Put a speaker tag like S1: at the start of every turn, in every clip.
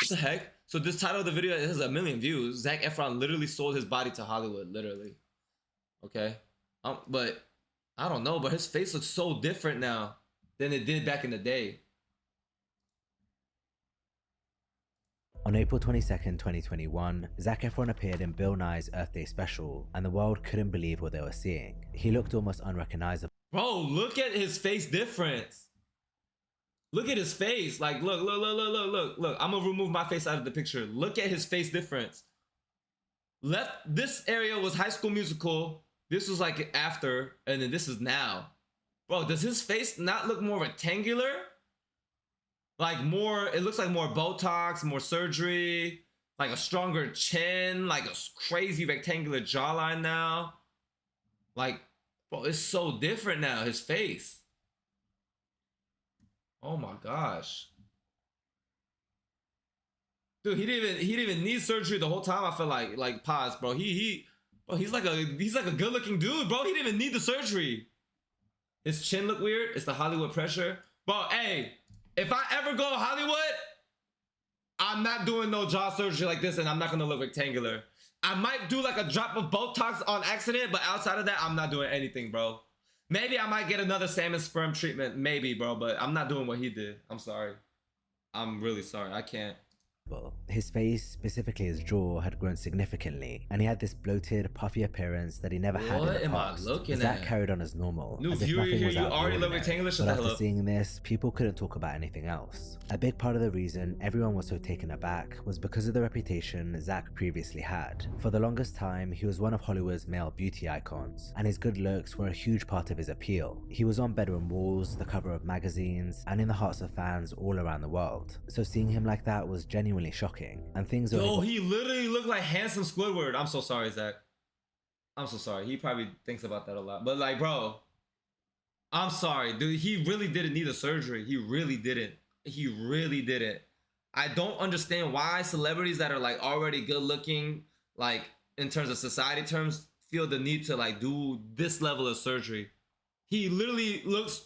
S1: What the heck? So this title of the video has 1 million views. Zac Efron literally sold his body to Hollywood, literally. Okay, but I don't know, but his face looks so different now than it did back in the day.
S2: On April 22nd, 2021, Zac Efron appeared in Bill Nye's Earth Day special, and the world couldn't believe what they were seeing. He looked almost unrecognizable.
S1: Bro, look at his face difference. Look at his face. Like, look. I'm gonna remove my face out of the picture. Look at his face difference. This area was High School Musical. This was like after, and then this is now. Bro, does his face not look more rectangular? Like more, it looks like more Botox, more surgery, like a stronger chin, like a crazy rectangular jawline now. Like, bro, it's so different now, his face. Oh my gosh. Dude, he didn't even need surgery the whole time. I feel like pause, bro. Bro, he's like a good-looking dude, bro. He didn't even need the surgery. His chin look weird. It's the Hollywood pressure. Bro, hey, if I ever go to Hollywood, I'm not doing no jaw surgery like this, and I'm not gonna look rectangular. I might do like a drop of Botox on accident, but outside of that, I'm not doing anything, bro. Maybe I might get another salmon sperm treatment, maybe, bro, but I'm not doing what he did. I'm sorry. I'm really sorry. I can't.
S2: His face, specifically his jaw, had grown significantly, and he had this bloated, puffy appearance that he never had in the past.
S1: What am I looking at?
S2: Zac carried on as normal,
S1: New
S2: as if
S1: viewer
S2: nothing
S1: here,
S2: was
S1: you
S2: out of
S1: already
S2: the
S1: look
S2: ordinary.
S1: rectangular. Shut
S2: But
S1: the hell
S2: after
S1: up.
S2: seeing this, people couldn't talk about anything else. A big part of the reason everyone was so taken aback was because of the reputation Zac previously had. For the longest time, he was one of Hollywood's male beauty icons, and his good looks were a huge part of his appeal. He was on bedroom walls, the cover of magazines, and in the hearts of fans all around the world. So seeing him like that was genuinely shocking, and things
S1: Yo, he literally looked like handsome Squidward. I'm so sorry, Zac. I'm so sorry. He probably thinks about that a lot. But like, bro, I'm sorry, dude. He really didn't need a surgery. He really didn't. He really didn't. I don't understand why celebrities that are like already good looking, like in terms of society terms, feel the need to like do this level of surgery. He literally looks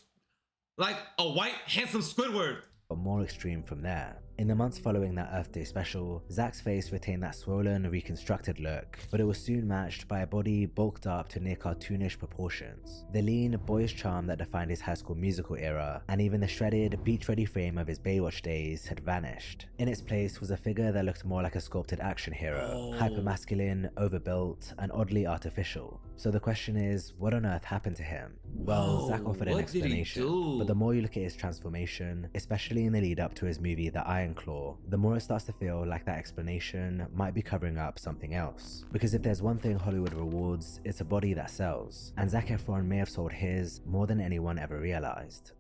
S1: like a white, handsome Squidward.
S2: But more extreme from there. In the months following that Earth Day special, Zac's face retained that swollen, reconstructed look, but it was soon matched by a body bulked up to near cartoonish proportions. The lean, boyish charm that defined his High School Musical era, and even the shredded, beach-ready frame of his Baywatch days had vanished. In its place was a figure that looked more like a sculpted action hero, hypermasculine, overbuilt, and oddly artificial. So the question is, what on earth happened to him? Well, Zac offered an explanation, but the more you look at his transformation, especially in the lead up to his movie The Iron Claw, the more it starts to feel like that explanation might be covering up something else. Because if there's one thing Hollywood rewards, it's a body that sells, and Zac Efron may have sold his more than anyone ever realized.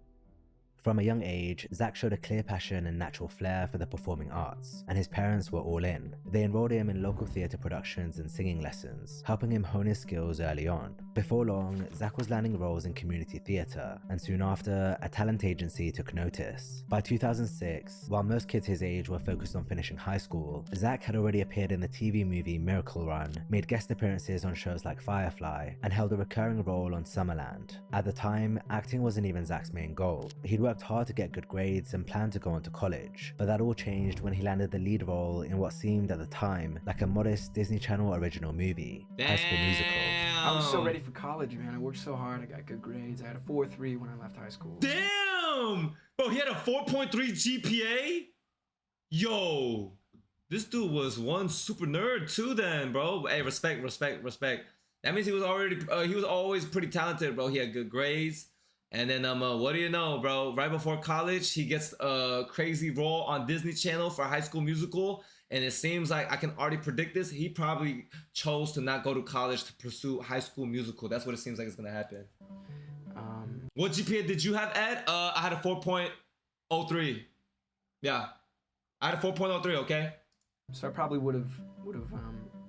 S2: From a young age, Zac showed a clear passion and natural flair for the performing arts, and his parents were all in. They enrolled him in local theatre productions and singing lessons, helping him hone his skills early on. Before long, Zac was landing roles in community theatre, and soon after, a talent agency took notice. By 2006, while most kids his age were focused on finishing high school, Zac had already appeared in the TV movie Miracle Run, made guest appearances on shows like Firefly, and held a recurring role on Summerland. At the time, acting wasn't even Zac's main goal. He'd worked hard to get good grades and planned to go on to college, but that all changed when he landed the lead role in what seemed at the time like a modest Disney Channel original movie, High School Musical.
S3: I was so ready for college, man. I worked so hard. I got good grades. I had a 4.3 when I left high school.
S1: Damn! Bro, he had a 4.3 GPA? Yo, this dude was one super nerd too then, bro. Hey, respect. That means he was always pretty talented, bro. He had good grades. And then, what do you know, bro? Right before college, he gets a crazy role on Disney Channel for High School Musical. And it seems like I can already predict this. He probably chose to not go to college to pursue High School Musical. That's what it seems like is gonna happen. What GPA did you have, Ed? I had a 4.03. Yeah, I had a 4.03. Okay.
S3: So I probably would have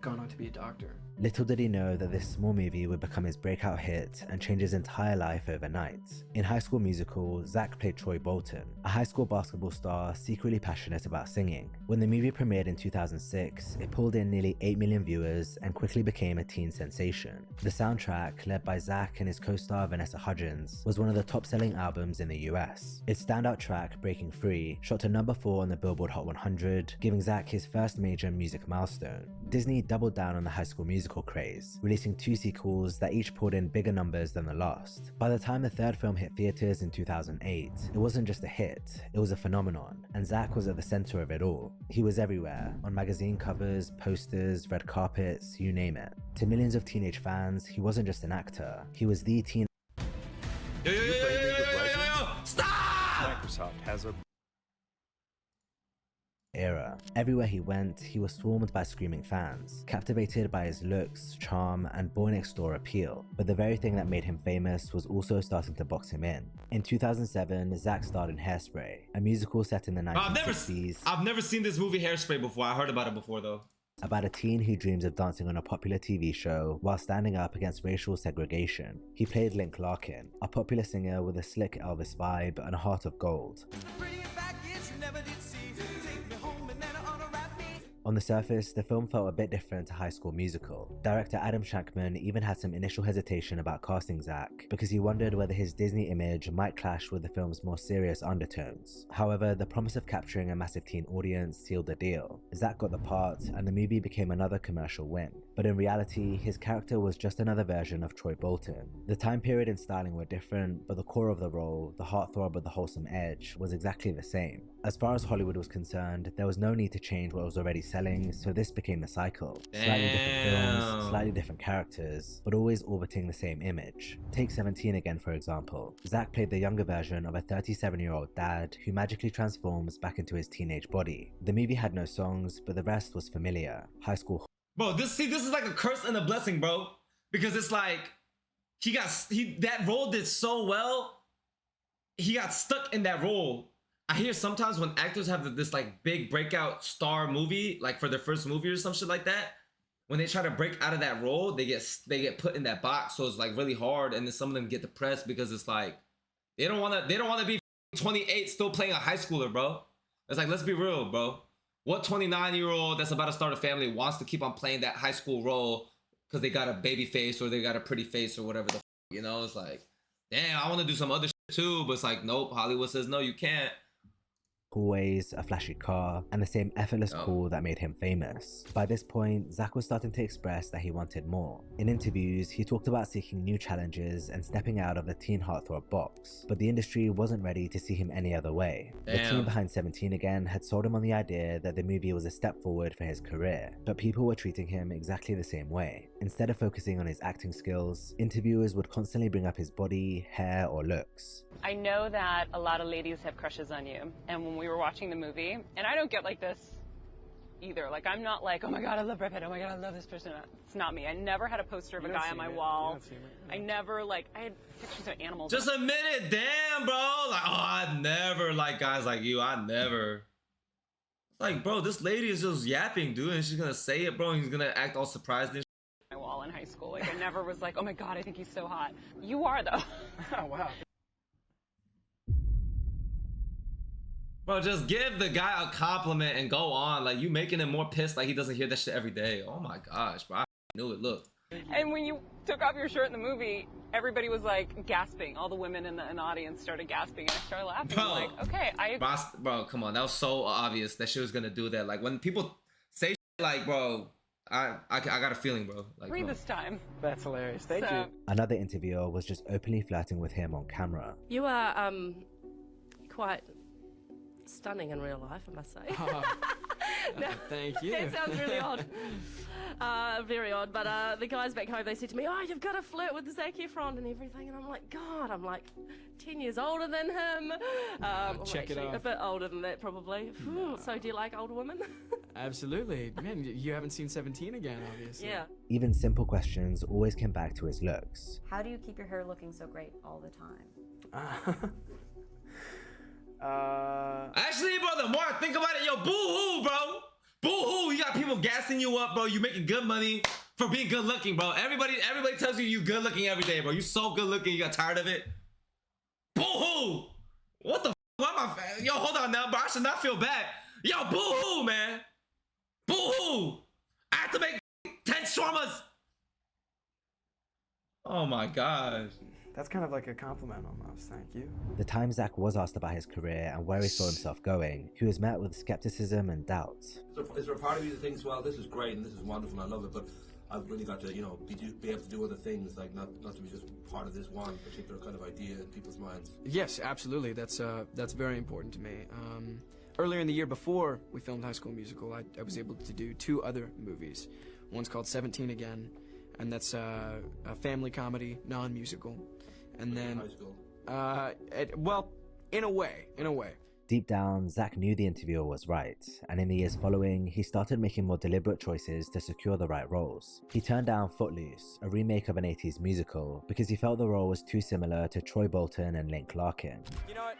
S3: gone on to be a doctor.
S2: Little did he know that this small movie would become his breakout hit and change his entire life overnight. In High School Musical, Zach played Troy Bolton, a high school basketball star secretly passionate about singing. When the movie premiered in 2006, it pulled in nearly 8 million viewers and quickly became a teen sensation. The soundtrack, led by Zach and his co-star Vanessa Hudgens, was one of the top-selling albums in the US. Its standout track, Breaking Free, shot to number 4 on the Billboard Hot 100, giving Zach his first major music milestone. Disney doubled down on the High School Musical craze, releasing 2 sequels that each pulled in bigger numbers than the last. By the time the third film hit theaters in 2008, it wasn't just a hit, it was a phenomenon, and Zach was at the center of it all. He was everywhere, on magazine covers, posters, red carpets, you name it. To millions of teenage fans, he wasn't just an actor, he was the teen.
S1: Yo, stop!
S4: Microsoft has a
S2: era. Everywhere he went, he was swarmed by screaming fans, captivated by his looks, charm, and boy-next-door appeal. But the very thing that made him famous was also starting to box him in. In 2007, Zach starred in Hairspray, a musical set in the 1960s.
S1: I've never seen this movie Hairspray before. I heard about it before though.
S2: About a teen who dreams of dancing on a popular TV show while standing up against racial segregation. He played Link Larkin, a popular singer with a slick Elvis vibe and a heart of gold. On the surface, the film felt a bit different to High School Musical. Director Adam Shankman even had some initial hesitation about casting Zach because he wondered whether his Disney image might clash with the film's more serious undertones. However, the promise of capturing a massive teen audience sealed the deal. Zach got the part, and the movie became another commercial win. But in reality, his character was just another version of Troy Bolton. The time period and styling were different, but the core of the role, the heartthrob with the wholesome edge, was exactly the same. As far as Hollywood was concerned, there was no need to change what was already selling, so this became the cycle. Slightly different films, slightly different characters, but always orbiting the same image. Take 17 again, for example. Zach played the younger version of a 37-year-old dad who magically transforms back into his teenage body. The movie had no songs, but the rest was familiar. High school.
S1: Bro, this is like a curse and a blessing, bro. Because it's like that role did so well. He got stuck in that role. I hear sometimes when actors have this like big breakout star movie, like for their first movie or some shit like that, when they try to break out of that role, they get put in that box. So it's like really hard, and then some of them get depressed because it's like they don't want to be 28 still playing a high schooler, bro. It's like, let's be real, bro. What 29-year-old that's about to start a family wants to keep on playing that high school role because they got a baby face or they got a pretty face or whatever the you know? It's like, damn, I want to do some other shit too, but it's like, nope, Hollywood says no, you can't.
S2: Hallways, a flashy car, and the same effortless cool that made him famous. By this point, Zach was starting to express that he wanted more. In interviews, he talked about seeking new challenges and stepping out of the teen heartthrob box, but the industry wasn't ready to see him any other way. The team behind 17 Again had sold him on the idea that the movie was a step forward for his career, but people were treating him exactly the same way. Instead of focusing on his acting skills, interviewers would constantly bring up his body, hair, or looks.
S5: I know that a lot of ladies have crushes on you, and when we were watching the movie, and I don't get like this either. Like, I'm not like, oh my god, I love Brad Pitt, oh my god, I love this person. It's not me. I never had a poster of a guy on my wall. I never, like, I had pictures of animals.
S1: Just admit it, damn, bro. Like, oh, I never like guys like you. I never. It's like, bro, this lady is just yapping, dude, and she's gonna say it, bro, and he's gonna act all surprised and
S5: my wall in high school. Like, I never was like, oh my god, I think he's so hot. You are, though.
S3: Oh, wow.
S1: Bro, just give the guy a compliment and go on. Like, you making him more pissed like he doesn't hear that shit every day. Oh my gosh, bro. I knew it. Look.
S5: And when you took off your shirt in the movie, everybody was like gasping. All the women in the audience started gasping, and I started laughing.
S1: Bro,
S5: like, okay,
S1: bro, come on. That was so obvious that she was gonna do that. Like, when people say shit like, bro, I got a feeling, bro. Like,
S5: free this time.
S3: That's hilarious. Thank you.
S2: Another interviewer was just openly flirting with him on camera.
S6: You are quite stunning in real life, I must say.
S3: No, thank you.
S6: That sounds really odd. Very odd, but the guys back home, they said to me, oh, you've got to flirt with Zac Efron and everything, and I'm like, God, I'm like 10 years older than him.
S3: Check it off.
S6: A bit older than that, probably. So do you like older women?
S3: Absolutely. Man, you haven't seen 17 Again, obviously.
S6: Yeah.
S2: Even simple questions always came back to his looks.
S7: How do you keep your hair looking so great all the time?
S1: Actually, bro, the more I think about it, yo, boo-hoo, bro. Boo-hoo, you got people gassing you up, bro. You making good money. for being good looking, bro. Everybody tells you good looking every day, bro. You so good looking, you got tired of it. Boo-hoo! What the f? Why am I? Yo, hold on now, bro. I should not feel bad. Yo, boo-hoo, man. Boo-hoo! I have to make 10 shawarmas. Oh my gosh.
S3: That's kind of like a compliment almost, thank you.
S2: The time Zach was asked about his career and where he saw himself going, he was met with skepticism and doubt.
S8: Is there a part of you that thinks, well, this is great and this is wonderful and I love it, but I've really got to, you know, be able to do other things, like not to be just part of this one particular kind of idea in people's minds?
S3: Yes, absolutely. That's very important to me. Earlier in the year before we filmed High School Musical, I was able to do 2 other movies. One's called 17 Again, and that's a family comedy, non-musical. And then,
S8: high school.
S3: well, in a way.
S2: Deep down, Zach knew the interviewer was right, and in the years following, he started making more deliberate choices to secure the right roles. He turned down Footloose, a remake of an 80s musical, because he felt the role was too similar to Troy Bolton and Link Larkin.
S9: You know what?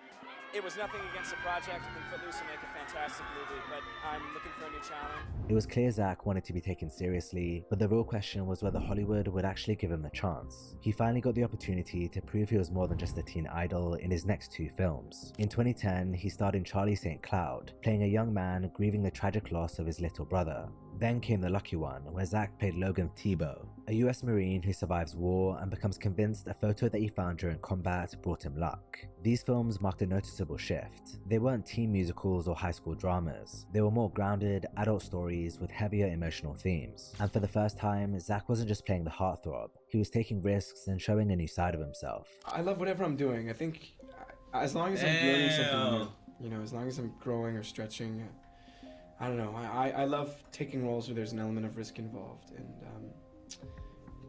S9: It was nothing against the project. I think Footloose will make a fantastic movie, but I'm looking for a new challenge.
S2: It was clear Zach wanted to be taken seriously, but the real question was whether Hollywood would actually give him the chance. He finally got the opportunity to prove he was more than just a teen idol in his next 2 films. In 2010, he starred in Charlie St. Cloud, playing a young man grieving the tragic loss of his little brother. Then came The Lucky One, where Zach played Logan Tebow, a US Marine who survives war and becomes convinced a photo that he found during combat brought him luck. These films marked a noticeable shift. They weren't teen musicals or high school dramas. They were more grounded, adult stories with heavier emotional themes. And for the first time, Zach wasn't just playing the heartthrob. He was taking risks and showing a new side of himself.
S3: I love whatever I'm doing. I think as long as I'm learning something new, you know, as long as I'm growing or stretching, I don't know. I love taking roles where there's an element of risk involved, and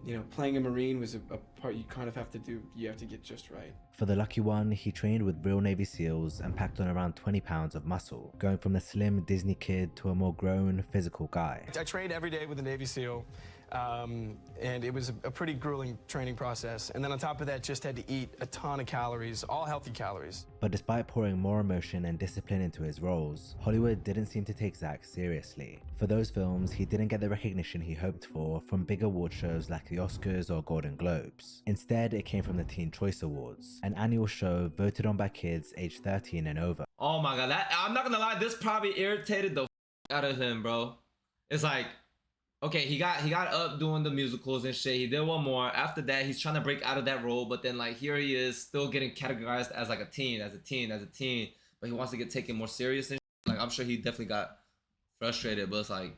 S3: you know, playing a Marine was a part you kind of have to do. You have to get just right.
S2: For The Lucky One, he trained with real Navy SEALs and packed on around 20 pounds of muscle, going from the slim Disney kid to a more grown, physical guy.
S9: I trained every day with a Navy SEAL, and it was a pretty grueling training process. And then on top of that, just had to eat a ton of calories, all healthy calories.
S2: But despite pouring more emotion and discipline into his roles, Hollywood didn't seem to take Zach seriously. For those films, he didn't get the recognition he hoped for from big award shows like the Oscars or Golden Globes. Instead, it came from the Teen Choice Awards, an annual show voted on by kids aged 13 and over.
S1: Oh my god, I'm not gonna lie, this probably irritated the out of him, bro. It's like, okay, he got up doing the musicals and shit. He did one more. After that, he's trying to break out of that role, but then like here he is still getting categorized as like a teen, but he wants to get taken more serious and shit. Like I'm sure he definitely got frustrated, but it's like,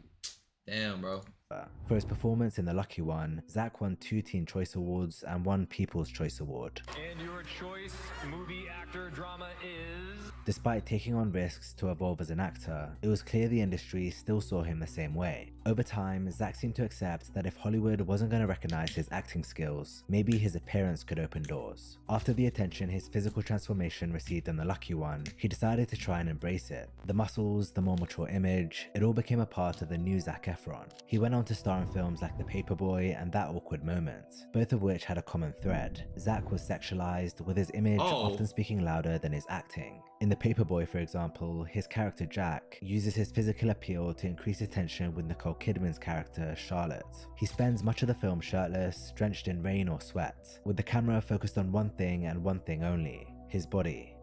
S1: damn, bro.
S2: For his performance in The Lucky One, Zach won 2 Teen Choice Awards and 1 People's Choice Award.
S10: And your choice movie actor drama is...
S2: Despite taking on risks to evolve as an actor, it was clear the industry still saw him the same way. Over time, Zach seemed to accept that if Hollywood wasn't going to recognize his acting skills, maybe his appearance could open doors. After the attention his physical transformation received in The Lucky One, he decided to try and embrace it. The muscles, the more mature image, it all became a part of the new Zac Efron. He went on to star in films like The Paperboy and That Awkward Moment, both of which had a common thread. Zach was sexualized, with his image often speaking louder than his acting. In The Paperboy, for example, his character Jack uses his physical appeal to increase attention with Nicole Kidman's character Charlotte. He spends much of the film shirtless, drenched in rain or sweat, with the camera focused on one thing and one thing only: his body.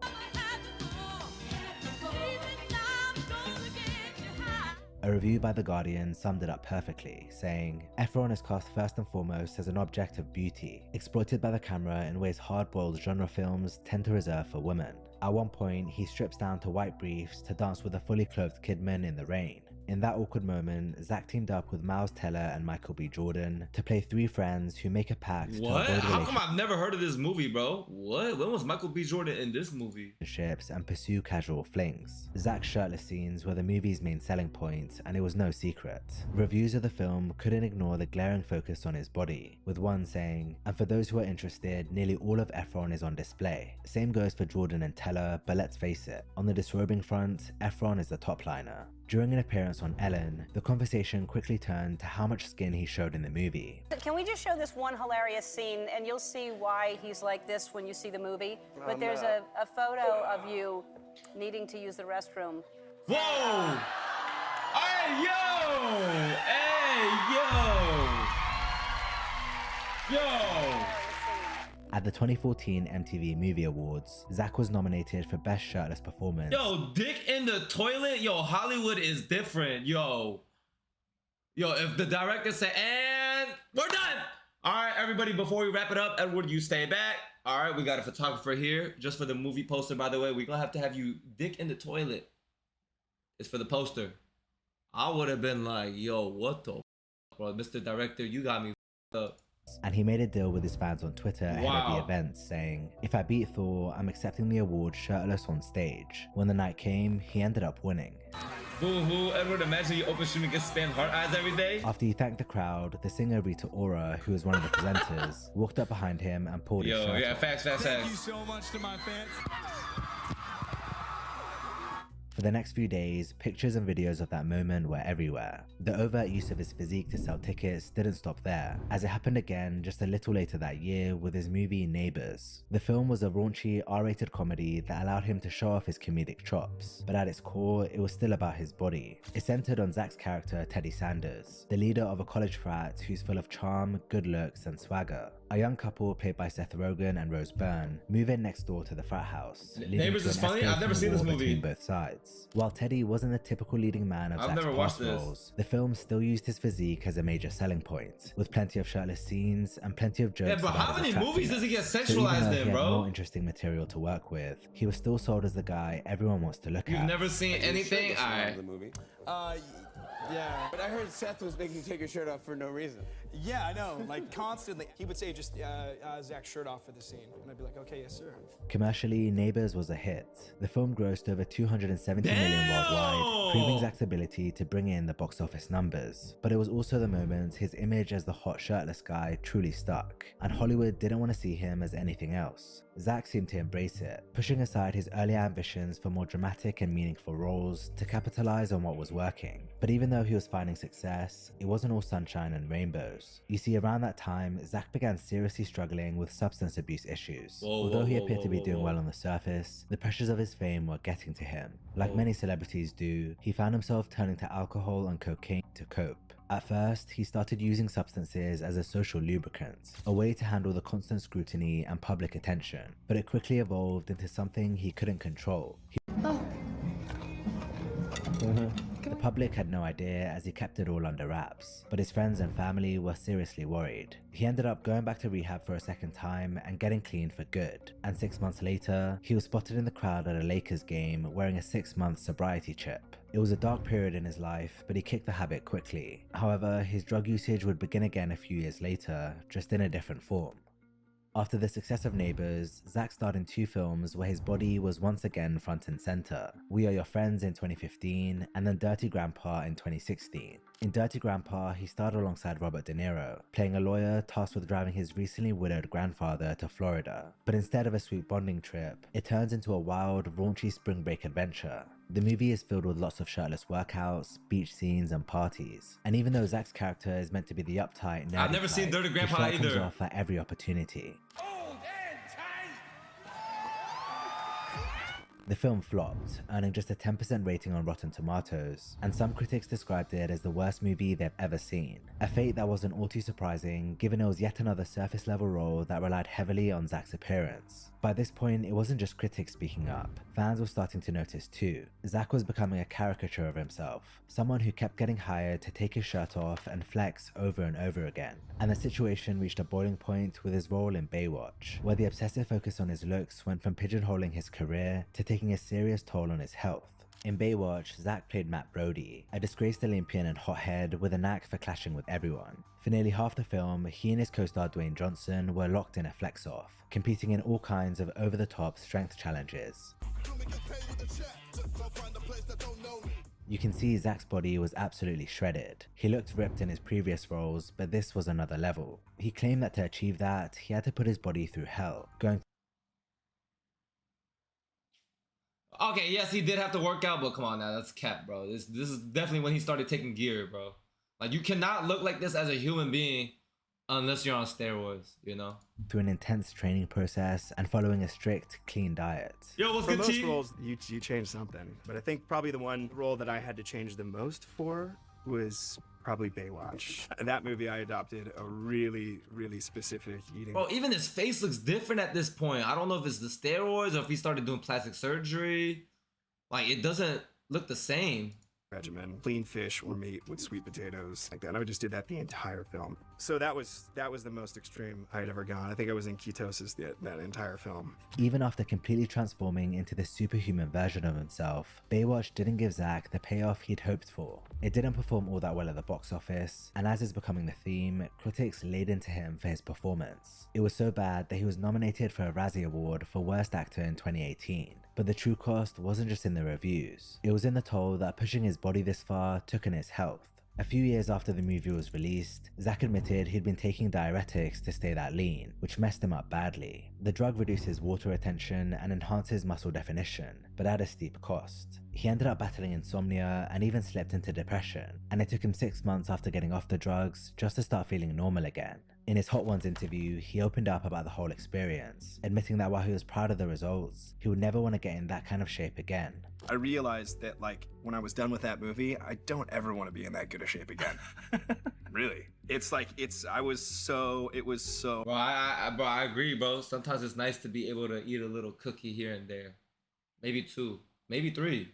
S2: A review by The Guardian summed it up perfectly, saying, "Efron is cast first and foremost as an object of beauty, exploited by the camera in ways hard-boiled genre films tend to reserve for women. At one point, he strips down to white briefs to dance with a fully clothed Kidman in the rain. In That Awkward Moment, Zach teamed up with Miles Teller and Michael B. Jordan to play 3 friends who make a pact to avoid
S1: How come I've never heard of this movie, bro? What? When was Michael B. Jordan in this movie?
S2: Relationships and pursue casual flings. Zach's shirtless scenes were the movie's main selling point, and it was no secret. Reviews of the film couldn't ignore the glaring focus on his body, with one saying, "And for those who are interested, nearly all of Efron is on display." Same goes for Jordan and Teller, but let's face it, on the disrobing front, Efron is the top liner. During an appearance on Ellen, the conversation quickly turned to how much skin he showed in the movie.
S11: Can we just show this one hilarious scene, and you'll see why he's like this when you see the movie? But there's a photo of you needing to use the restroom.
S1: Whoa! Hey, yo! Hey, yo! Yo!
S2: At the 2014 MTV Movie Awards, Zach was nominated for Best Shirtless Performance.
S1: Yo, dick in the toilet? Yo, Hollywood is different. Yo, if the director said, and we're done. All right, everybody, before we wrap it up, Edward, you stay back. All right, we got a photographer here just for the movie poster, by the way. We're going to have you dick in the toilet. It's for the poster. I would have been like, yo, what the f, bro? Mr. Director, you got me up.
S2: And he made a deal with his fans on Twitter ahead of the event, saying, "If I beat Thor, I'm accepting the award shirtless on stage." When the night came, he ended up winning.
S1: Boo-hoo, Edward, imagine you open stream and get spam heart eyes every day.
S2: After he thanked the crowd, the singer Rita Ora, who was one of the presenters, walked up behind him and pulled his shirt off.
S1: Yeah, facts.
S12: Thank you so much to my fans.
S2: For the next few days, pictures and videos of that moment were everywhere. The overt use of his physique to sell tickets didn't stop there, as it happened again just a little later that year with his movie Neighbors. The film was a raunchy, R-rated comedy that allowed him to show off his comedic chops, but at its core, it was still about his body. It centered on Zach's character, Teddy Sanders, the leader of a college frat who's full of charm, good looks, and swagger. A young couple played by Seth Rogen and Rose Byrne move in next door to the frat house.
S1: Neighbors is funny. I've never seen this movie.
S2: Between both sides. While Teddy wasn't the typical leading man of Zach's past roles, the film still used his physique as a major selling point, with plenty of shirtless scenes and plenty of jokes.
S1: Yeah, but how many movies does he get sexualized in, bro?
S2: He had more interesting material to work with. He was still sold as the guy everyone wants to look at.
S1: You've never seen anything? Alright.
S13: Yeah, but I heard Seth was making you take your shirt off for no reason.
S9: Yeah, I know, like constantly. He would say just Zach's shirt off for the scene. And I'd be like, okay, yes, sir.
S2: Commercially, Neighbors was a hit. The film grossed over $270 million worldwide, proving Zach's ability to bring in the box office numbers. But it was also the moment his image as the hot shirtless guy truly stuck, and Hollywood didn't want to see him as anything else. Zach seemed to embrace it, pushing aside his earlier ambitions for more dramatic and meaningful roles to capitalize on what was working. But even though he was finding success, it wasn't all sunshine and rainbows. You see, around that time, Zach began seriously struggling with substance abuse issues. Although he appeared to be doing well on the surface, the pressures of his fame were getting to him. Like many celebrities do, he found himself turning to alcohol and cocaine to cope. At first, he started using substances as a social lubricant, a way to handle the constant scrutiny and public attention, but it quickly evolved into something he couldn't control. The public had no idea as he kept it all under wraps, but his friends and family were seriously worried. He ended up going back to rehab for a second time and getting clean for good, and 6 months later, he was spotted in the crowd at a Lakers game wearing a 6-month sobriety chip. It was a dark period in his life, but he kicked the habit quickly. However, his drug usage would begin again a few years later, just in a different form. After the success of Neighbors, Zach starred in 2 films where his body was once again front and center. We Are Your Friends in 2015, and then Dirty Grandpa in 2016. In Dirty Grandpa, he starred alongside Robert De Niro, playing a lawyer tasked with driving his recently widowed grandfather to Florida. But instead of a sweet bonding trip, it turns into a wild, raunchy spring break adventure. The movie is filled with lots of shirtless workouts, beach scenes, and parties. And even though Zach's character is meant to be the uptight, nerdy
S1: I've never seen Dirty Grandpa
S2: the show comes
S1: either.
S2: off at every opportunity. The film flopped, earning just a 10% rating on Rotten Tomatoes, and some critics described it as the worst movie they've ever seen. A fate that wasn't all too surprising, given it was yet another surface level role that relied heavily on Zach's appearance. By this point, it wasn't just critics speaking up, fans were starting to notice too. Zach was becoming a caricature of himself, someone who kept getting hired to take his shirt off and flex over and over again. And the situation reached a boiling point with his role in Baywatch, where the obsessive focus on his looks went from pigeonholing his career to taking a serious toll on his health. In Baywatch, Zach played Matt Brody, a disgraced Olympian and hothead with a knack for clashing with everyone. For nearly half the film, he and his co-star Dwayne Johnson were locked in a flex-off, competing in all kinds of over-the-top strength challenges. You can see Zach's body was absolutely shredded. He looked ripped in his previous roles, but this was another level. He claimed that to achieve that, he had to put his body through hell, going
S1: Okay, yes, he did have to work out, but come on now, that's cap, bro. This is definitely when he started taking gear, bro. Like, you cannot look like this as a human being unless you're on steroids, you know?
S2: through an intense training process and following a strict, clean diet.
S1: Yo, what's
S9: For
S1: good,
S9: most
S1: T?
S9: roles, you change something, but I think probably the one role that I had to change the most for was probably Baywatch. That movie, I adopted a really, really specific eating.
S1: Bro, even his face looks different at this point. I don't know if it's the steroids or if he started doing plastic surgery. Like, it doesn't look the same.
S9: Regimen, clean fish or meat with sweet potatoes, like that. And I just did that the entire film. So that was the most extreme I'd ever gone. I think I was in ketosis that entire film.
S2: Even after completely transforming into the superhuman version of himself, Baywatch didn't give Zach the payoff he'd hoped for. It didn't perform all that well at the box office, and as is becoming the theme, critics laid into him for his performance. It was so bad that he was nominated for a Razzie Award for Worst Actor in 2018. But the true cost wasn't just in the reviews. It was in the toll that pushing his body this far took on his health. A few years after the movie was released, Zach admitted he'd been taking diuretics to stay that lean, which messed him up badly. The drug reduces water retention and enhances muscle definition, but at a steep cost. He ended up battling insomnia and even slipped into depression, and it took him 6 months after getting off the drugs just to start feeling normal again. In his Hot Ones interview, he opened up about the whole experience, admitting that while he was proud of the results, he would never want to get in that kind of shape again.
S9: I realized that, like, when I was done with that movie, I don't ever want to be in that good a shape again. Really. It was so.
S1: Bro, I agree, bro. Sometimes it's nice to be able to eat a little cookie here and there. Maybe 2, maybe 3.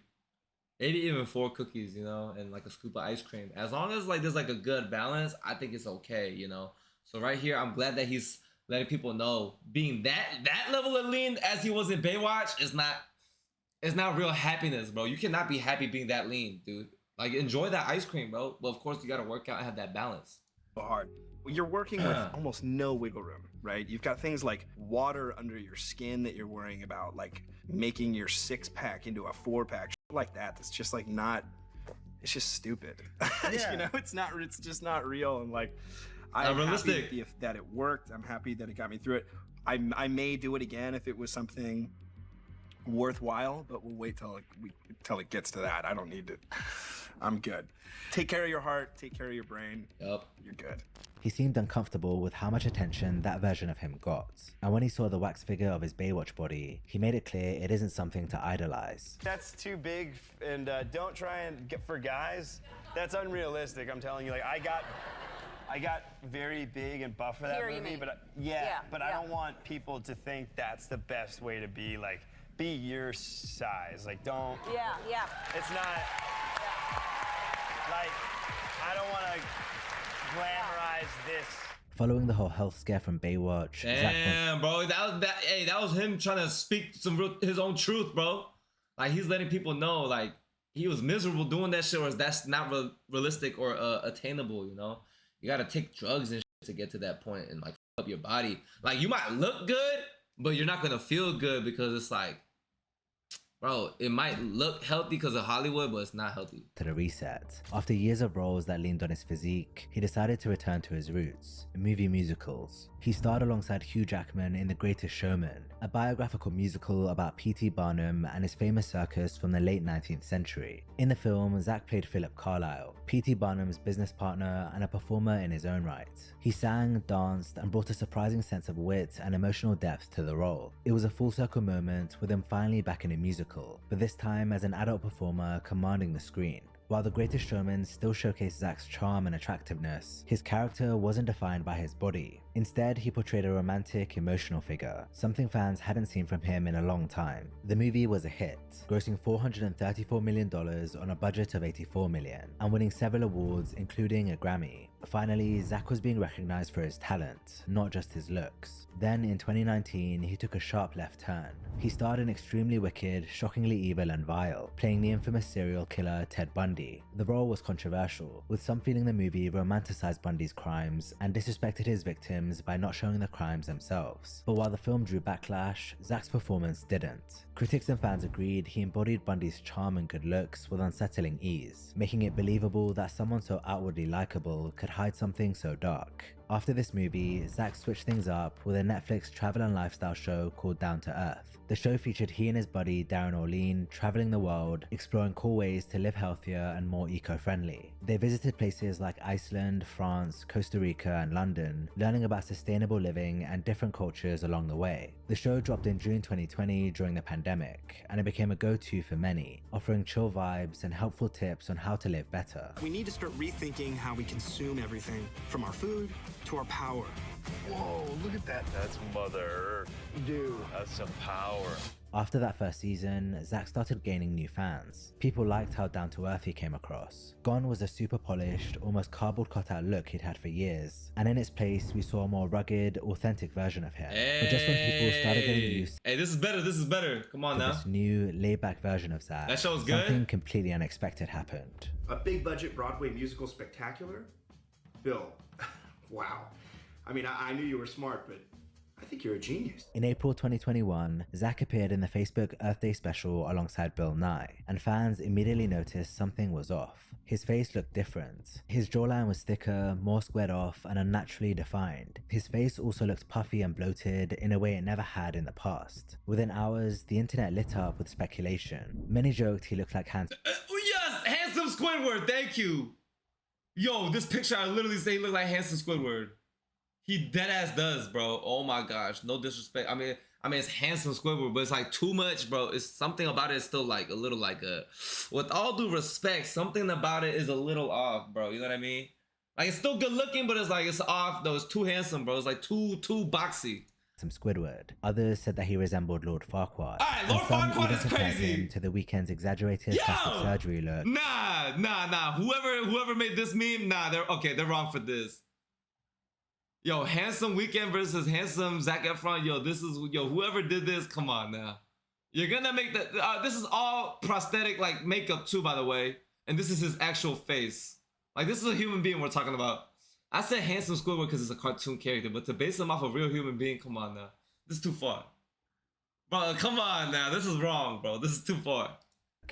S1: Maybe even 4 cookies, you know, and like a scoop of ice cream. As long as like there's like a good balance, I think it's okay, you know. So right here, I'm glad that he's letting people know being that level of lean as he was in Baywatch is not real happiness, bro. You cannot be happy being that lean, dude. Like, enjoy that ice cream, bro. Well, of course, you gotta work out and have that balance.
S9: Hard. You're working with almost no wiggle room, right? You've got things like water under your skin that you're worrying about, like making your 6-pack into a 4-pack, like that. That's just like not. It's just stupid.
S1: Yeah.
S9: You know, it's just not real. And like,
S1: I'm realistic.
S9: happy that it worked. I'm happy that it got me through it. I may do it again if it was something worthwhile, but we'll wait till it gets to that. I don't need to. I'm good. Take care of your heart, take care of your brain.
S1: Yep.
S9: You're good.
S2: He seemed uncomfortable with how much attention that version of him got, and when he saw the wax figure of his Baywatch body, he made it clear it isn't something to idolize.
S14: That's too big, and don't try and get for guys. That's unrealistic, I'm telling you. Like, I got very big and buff for that movie, but I don't want people to think that's the best way to be. Like, be your size. Like, don't.
S11: Yeah.
S14: It's not. Like, I don't want to glamorize this.
S2: Following the whole health scare from Baywatch,
S1: damn, bro, that was him trying to speak his own truth, bro. Like, he's letting people know, like, he was miserable doing that shit, or that's not realistic or attainable, you know. You gotta take drugs and shit to get to that point and like up your body. Like, you might look good, but you're not gonna feel good because it's like, bro, it might look healthy because of Hollywood, but it's not healthy.
S2: To the reset. After years of roles that leaned on his physique, he decided to return to his roots, movie musicals. He starred alongside Hugh Jackman in The Greatest Showman, a biographical musical about P.T. Barnum and his famous circus from the late 19th century. In the film, Zach played Philip Carlyle, P.T. Barnum's business partner and a performer in his own right. He sang, danced, and brought a surprising sense of wit and emotional depth to the role. It was a full circle moment with him finally back in a musical, but this time as an adult performer commanding the screen. While The Greatest Showman still showcased Zach's charm and attractiveness, his character wasn't defined by his body. Instead, he portrayed a romantic, emotional figure, something fans hadn't seen from him in a long time. The movie was a hit, grossing $434 million on a budget of $84 million, and winning several awards, including a Grammy. Finally, Zach was being recognized for his talent, not just his looks. Then in 2019, he took a sharp left turn. He starred in Extremely Wicked, Shockingly Evil and Vile, playing the infamous serial killer Ted Bundy. The role was controversial, with some feeling the movie romanticized Bundy's crimes and disrespected his victims by not showing the crimes themselves. But while the film drew backlash, Zach's performance didn't. Critics and fans agreed he embodied Bundy's charm and good looks with unsettling ease, making it believable that someone so outwardly likable could hide something so dark. After this movie, Zach switched things up with a Netflix travel and lifestyle show called Down to Earth. The show featured he and his buddy Darren Orlean traveling the world, exploring cool ways to live healthier and more eco-friendly. They visited places like Iceland, France, Costa Rica, and London, learning about sustainable living and different cultures along the way. The show dropped in June 2020 during the pandemic, and it became a go-to for many, offering chill vibes and helpful tips on how to live better.
S9: We need to start rethinking how we consume everything, from our food to our power.
S4: Whoa, look at that. That's Mother Earth. Dude, that's some power.
S2: After that first season, Zach started gaining new fans. People liked how down-to-earth he came across. Gone was a super polished, almost cardboard cutout look he'd had for years, and in its place we saw a more rugged, authentic version of him. But just when people started getting used
S1: this is better. Come on
S2: to
S1: now.
S2: this new, laid-back version of Zach,
S1: That show's good.
S2: something completely unexpected happened.
S15: A big budget Broadway musical spectacular? Bill, wow. I mean, I knew you were smart, but I think you're a genius.
S2: In April 2021, Zach appeared in the Facebook Earth Day special alongside Bill Nye, and fans immediately noticed something was off. His face looked different. His jawline was thicker, more squared off, and unnaturally defined. His face also looked puffy and bloated in a way it never had in the past. Within hours, the internet lit up with speculation. Many joked he looked like
S1: Yes, handsome Squidward, thank you. Yo, this picture I literally say he looked like handsome Squidward. He deadass does, bro. Oh my gosh, no disrespect. I mean, it's handsome Squidward, but it's like too much, bro. It's something about it is still like a little like a, with all due respect, something about it is a little off, bro. You know what I mean? Like it's still good looking, but it's like it's off though. It's too handsome, bro. It's like too boxy.
S2: Some Squidward. Others said that he resembled Lord Farquaad.
S1: Alright, Lord Farquaad is crazy.
S2: Him to the Weeknd's exaggerated plastic surgery look.
S1: Nah. Whoever made this meme, they're wrong for this. Yo, handsome Weeknd versus handsome Zac Efron. Yo, whoever did this, come on now. You're gonna make that. This is all prosthetic, like makeup too, by the way. And this is his actual face. Like this is a human being we're talking about. I said handsome Squidward because it's a cartoon character, but to base him off a real human being, come on now. This is too far. Bro, come on now. This is wrong, bro. This is too far.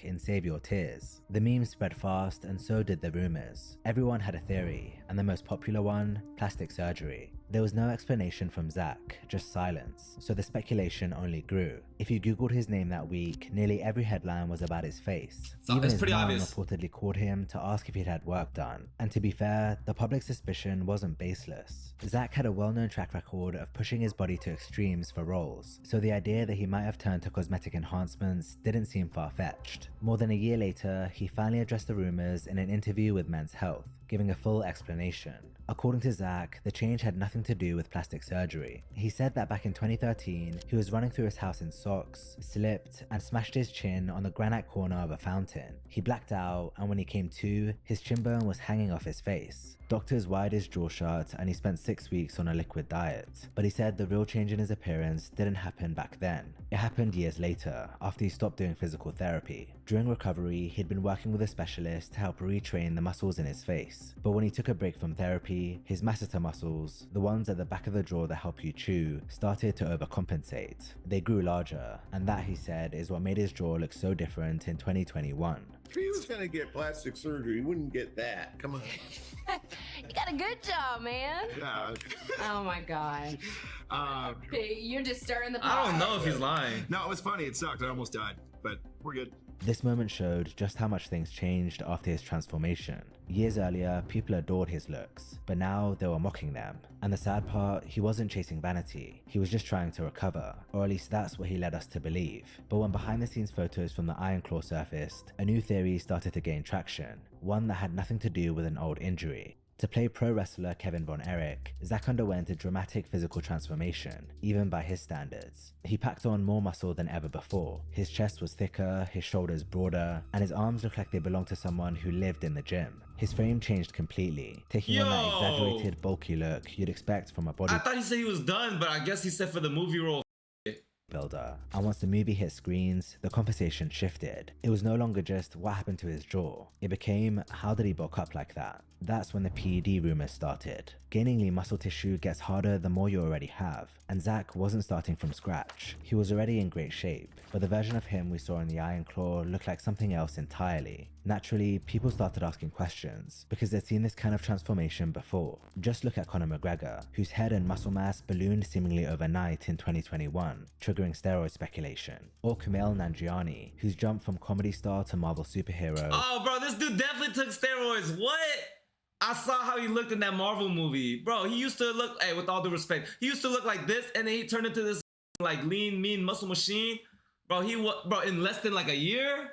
S2: In Save Your Tears. The memes spread fast, and so did the rumors. Everyone had a theory, and the most popular one, plastic surgery. There was no explanation from Zach, just silence, so the speculation only grew. If you googled his name that week, nearly every headline was about his face. Even his mom reportedly called him to ask if he'd had work done. And to be fair, the public suspicion wasn't baseless. Zach had a well-known track record of pushing his body to extremes for roles, so the idea that he might have turned to cosmetic enhancements didn't seem far-fetched. More than a year later, he finally addressed the rumors in an interview with Men's Health, giving a full explanation. According to Zach, the change had nothing to do with plastic surgery. He said that back in 2013, he was running through his house in socks, slipped, and smashed his chin on the granite corner of a fountain. He blacked out, and when he came to, his chin bone was hanging off his face. Doctors wired his jaw shut, and he spent 6 weeks on a liquid diet. But he said the real change in his appearance didn't happen back then. It happened years later, after he stopped doing physical therapy. During recovery, he'd been working with a specialist to help retrain the muscles in his face. But when he took a break from therapy, his masseter muscles, the ones at the back of the jaw that help you chew, started to overcompensate. They grew larger, and that, he said, is what made his jaw look so different in 2021.
S16: If he was gonna get plastic surgery, he wouldn't get that. Come on.
S17: You got a good job, man.
S16: Yeah.
S17: Oh my god. You're just stirring the pot.
S1: I don't know if he's lying.
S9: No, it was funny. It sucked. I almost died, but we're good.
S2: This moment showed just how much things changed after his transformation. Years earlier, people adored his looks, but now they were mocking them. And the sad part, he wasn't chasing vanity, he was just trying to recover, or at least that's what he led us to believe. But when behind the scenes photos from the Iron Claw surfaced, a new theory started to gain traction, one that had nothing to do with an old injury. To play pro wrestler Kevin Von Erich, Zach underwent a dramatic physical transformation, even by his standards. He packed on more muscle than ever before. His chest was thicker, his shoulders broader, and his arms looked like they belonged to someone who lived in the gym. His frame changed completely, taking on that exaggerated, bulky look you'd expect from a body.
S1: I thought he said he was done, but I guess he said for the movie role.
S2: builder, and once the movie hit screens, the conversation shifted. It was no longer just what happened to his jaw. It became, how did he bulk up like that? That's when the PED rumors started. Gaining lean muscle tissue gets harder the more you already have, and Zach wasn't starting from scratch. He was already in great shape, but the version of him we saw in the Eye and Claw looked like something else entirely. Naturally, people started asking questions, because they'd seen this kind of transformation before. Just look at Conor McGregor, whose head and muscle mass ballooned seemingly overnight in 2021, triggering steroid speculation. Or Kumail Nanjiani, who's jumped from comedy star to Marvel superhero.
S1: Oh, bro, this dude definitely took steroids. What? I saw how he looked in that Marvel movie. Bro, he used to look, hey, with all due respect, he used to look like this, and then he turned into this like lean, mean muscle machine. Bro, bro, in less than like a year?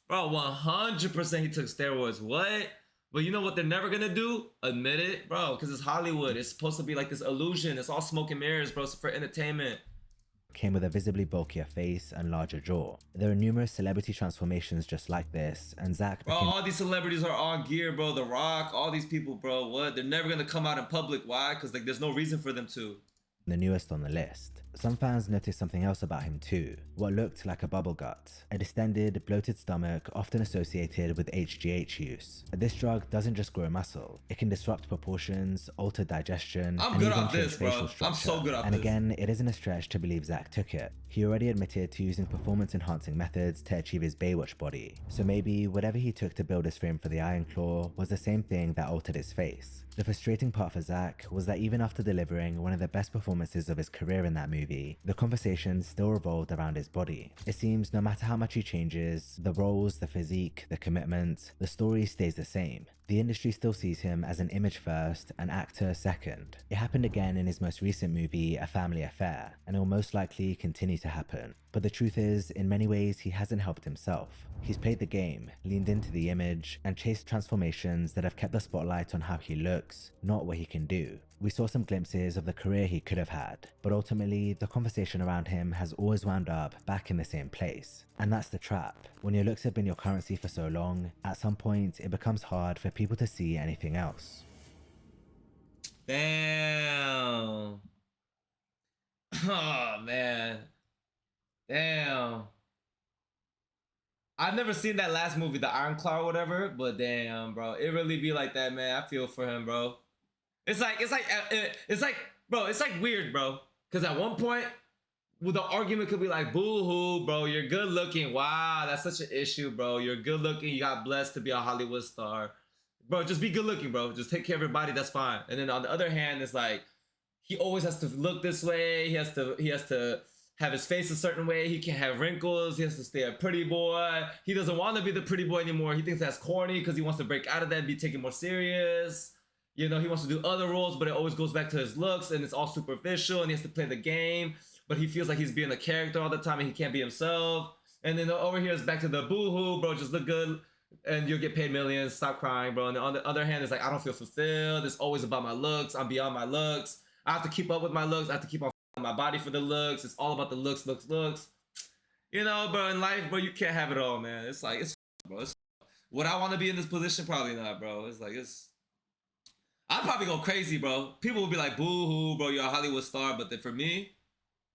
S1: Bro, 100% he took steroids. What? But you know what they're never gonna do? Admit it, bro, because it's Hollywood. It's supposed to be like this illusion. It's all smoke and mirrors, bro. It's for entertainment.
S2: Came with a visibly bulkier face and larger jaw. There are numerous celebrity transformations just like this, and Zach
S1: Bro, all these celebrities are on gear, bro. The Rock, all these people, bro. What? They're never gonna come out in public. Why? Because like there's no reason for them to.
S2: The newest on the list. Some fans noticed something else about him too, what looked like a bubble gut, a distended, bloated stomach often associated with HGH use. This drug doesn't just grow muscle, it can disrupt proportions, alter digestion, and even change facial structure.
S1: I'm so good at this.
S2: And again, it isn't a stretch to believe Zach took it. He already admitted to using performance-enhancing methods to achieve his Baywatch body, so maybe whatever he took to build his frame for the Eye and Claw was the same thing that altered his face. The frustrating part for Zach was that even after delivering one of the best performances of his career in that movie, the conversation still revolved around his body. It seems no matter how much he changes, the roles, the physique, the commitment, the story stays the same. The industry still sees him as an image first, an actor second. It happened again in his most recent movie, A Family Affair, and it will most likely continue to happen. But the truth is, in many ways, he hasn't helped himself. He's played the game, leaned into the image, and chased transformations that have kept the spotlight on how he looks, not what he can do. We saw some glimpses of the career he could have had, but ultimately, the conversation around him has always wound up back in the same place. And that's the trap. When your looks have been your currency for so long, at some point, it becomes hard for people to see anything else.
S1: Damn. Oh, man. Damn. I've never seen that last movie, the Iron Claw or whatever, but damn, bro. It really be like that, man. I feel for him, bro. It's like, bro, it's like weird, bro. Because at one point, well, the argument could be like, boo-hoo, bro, you're good looking. Wow, that's such an issue, bro. You're good looking. You got blessed to be a Hollywood star. Bro, just be good looking, bro. Just take care of your body. That's fine. And then on the other hand, it's like, he always has to look this way. He has to have his face a certain way. He can't have wrinkles. He has to stay a pretty boy. He doesn't want to be the pretty boy anymore. He thinks that's corny because he wants to break out of that and be taken more serious. You know, he wants to do other roles, but it always goes back to his looks and it's all superficial and he has to play the game, but he feels like he's being a character all the time and he can't be himself. And then over here is back to the boo-hoo, bro, just look good and you'll get paid millions, stop crying, bro. And on the other hand, it's like, I don't feel fulfilled. It's always about my looks. I'm beyond my looks. I have to keep up with my looks. I have to keep on my body for the looks. It's all about the looks. You know, bro, in life, bro, you can't have it all, man. It's like, bro. Would I want to be in this position? Probably not, bro. It's like, I'd probably go crazy, bro. People would be like, boo-hoo, bro, you're a Hollywood star. But then for me,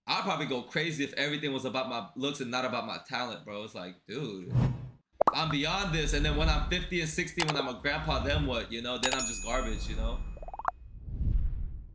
S1: I'd probably go crazy if everything was about my looks and not about my talent, bro. It's like, dude, I'm beyond this. And then when I'm 50 and 60, when I'm a grandpa, then what? You know, then I'm just garbage, you know?